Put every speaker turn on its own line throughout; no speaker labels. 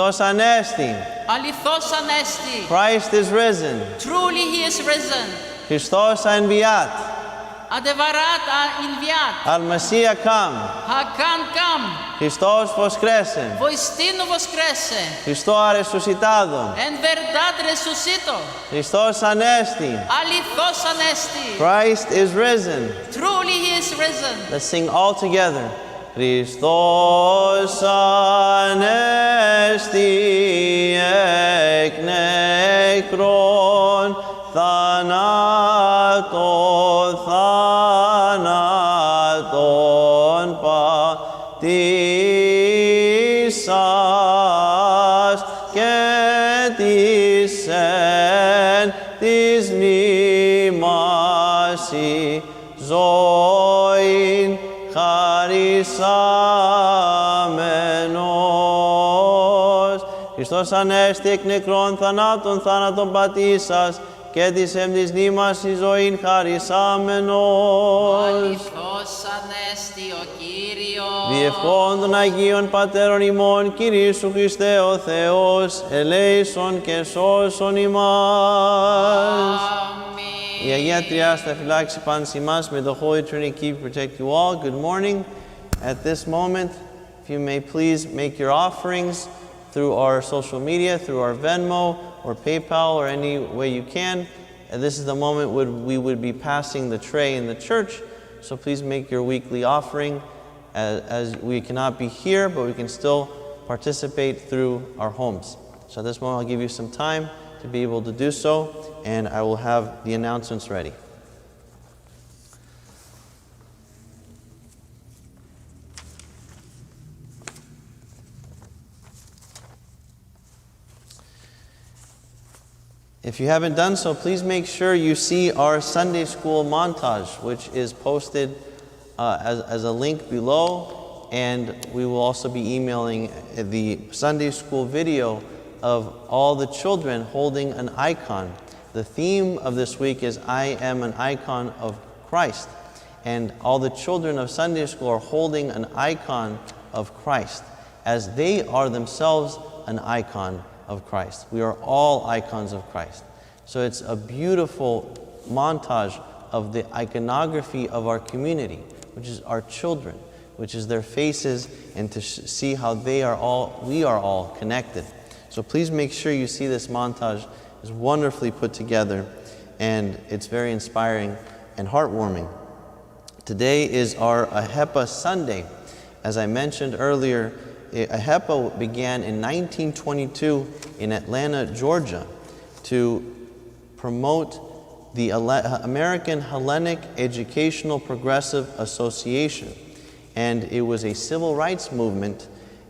Χριστός Ανέστη.
Αληθώς Ανέστη.
Christ is risen.
Truly he is risen.
Χριστός ενβιάτ.
Adevărat a înviat.
Al Mesia come.
Hakan cam.
Χριστός voskresin.
Voistinu voskreše.
Χριστό resucitado.
En verdad resucito.
Χριστός Ανέστη.
Alithos Anesti.
Christ is risen.
Truly he is risen.
Let's sing all together. Χριστός Ανέστη εκ νεκρών θανάτων πατήσας και της εν της μνήμας ζωήν χαρισάμενος. Χριστός Ανέστη εκ νεκρών θάνατον πατήσας και της εν της μνήμας ζωήν χαρισάμενος.
Αληθώς Ανέστη ο Κύριος.
Διευχών των Αγίων Πατέρων ημών, Κυρίσου Χριστέ ο Θεός, ελέησον και σώσον ημάς. Η Αγία Τριάς θα φυλάξει πάντως ημάς. May the Holy Trinity keep and protect you all. Good morning. At this moment, if you may please make your offerings through our social media, through our Venmo or PayPal or any way you can. And this is the moment when we would be passing the tray in the church. So please make your weekly offering as we cannot be here, but we can still participate through our homes. So at this moment, I'll give you some time to be able to do so, and I will have the announcements ready. If you haven't done so, please make sure you see our Sunday school montage, which is posted as a link below, and we will also be emailing the Sunday school video of all the children holding an icon. The theme of this week is I am an icon of Christ, and all the children of Sunday school are holding an icon of Christ, as they are themselves an icon of Christ. We are all icons of Christ. So it's a beautiful montage of the iconography of our community, which is our children, which is their faces, and to see how we are all connected. So please make sure you see this montage. It's wonderfully put together, and it's very inspiring and heartwarming. Today is our AHEPA Sunday. As I mentioned earlier, AHEPA began in 1922 in Atlanta, Georgia, to promote the American Hellenic Educational Progressive Association. And it was a civil rights movement,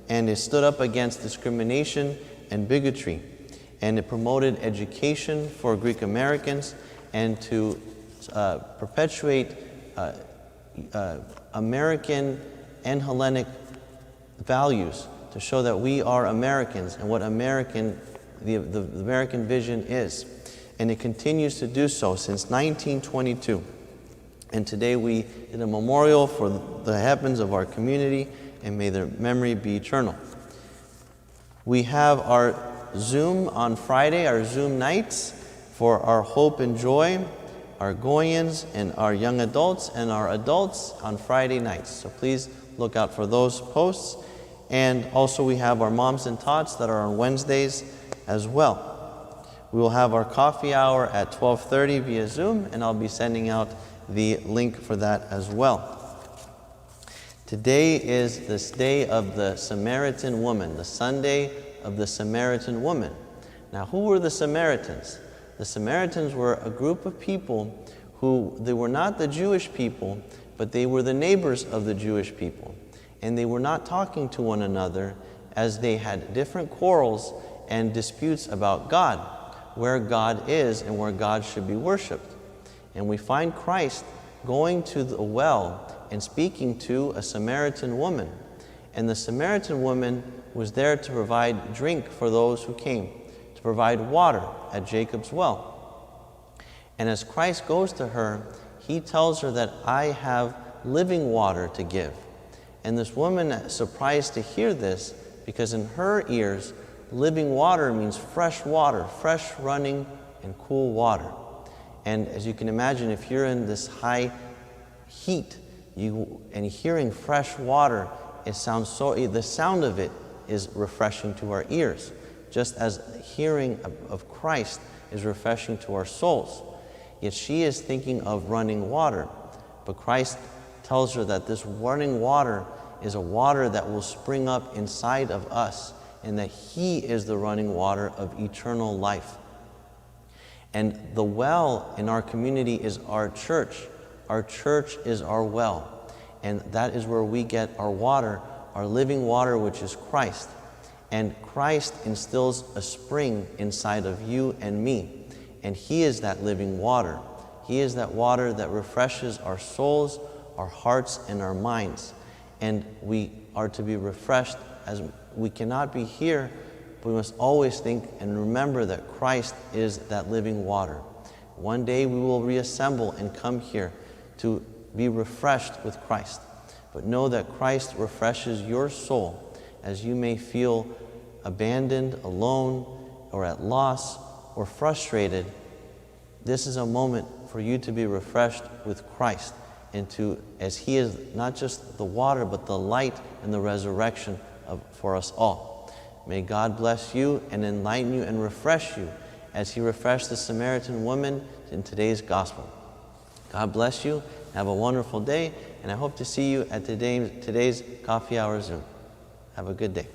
and it stood up against discrimination and bigotry. And it promoted education for Greek Americans and to perpetuate American and Hellenic values, to show that we are Americans and what the American vision is. And it continues to do so since 1922. And today we did a memorial for the heavens of our community, and may their memory be eternal. We have our Zoom on Friday, our Zoom nights for our Hope and Joy, our Goyans and our young adults, and our adults on Friday nights. So please look out for those posts. And also we have our Moms and Tots that are on Wednesdays as well. We will have our coffee hour at 12:30 via Zoom, and I'll be sending out the link for that as well. Today is this day of the Samaritan woman, the Sunday of the Samaritan woman. Now, who were the Samaritans? The Samaritans were a group of people they were not the Jewish people, but they were the neighbors of the Jewish people. And they were not talking to one another, as they had different quarrels and disputes about God, where God is and where God should be worshiped. And we find Christ going to the well and speaking to a Samaritan woman. And the Samaritan woman was there to provide drink for those who came, to provide water at Jacob's well. And as Christ goes to her, he tells her that I have living water to give. And this woman is surprised to hear this, because in her ears, living water means fresh water, fresh running and cool water. And as you can imagine, if you're in this high heat and hearing fresh water, the sound of it is refreshing to our ears, just as hearing of Christ is refreshing to our souls. Yet she is thinking of running water, but Christ tells her that this running water is a water that will spring up inside of us, and that He is the running water of eternal life. And the well in our community is our church. Our church is our well, and that is where we get our water, our living water, which is Christ. And Christ instills a spring inside of you and me, and He is that living water. He is that water that refreshes our souls, our hearts, and our minds. And we are to be refreshed, as we cannot be here, but we must always think and remember that Christ is that living water. One day we will reassemble and come here to be refreshed with Christ. But know that Christ refreshes your soul as you may feel abandoned, alone, or at loss, or frustrated. This is a moment for you to be refreshed with Christ, and as He is not just the water, but the light and the resurrection for us all. May God bless you and enlighten you and refresh you as He refreshed the Samaritan woman in today's gospel. God bless you. Have a wonderful day, and I hope to see you at today's coffee hour Zoom. Have a good day.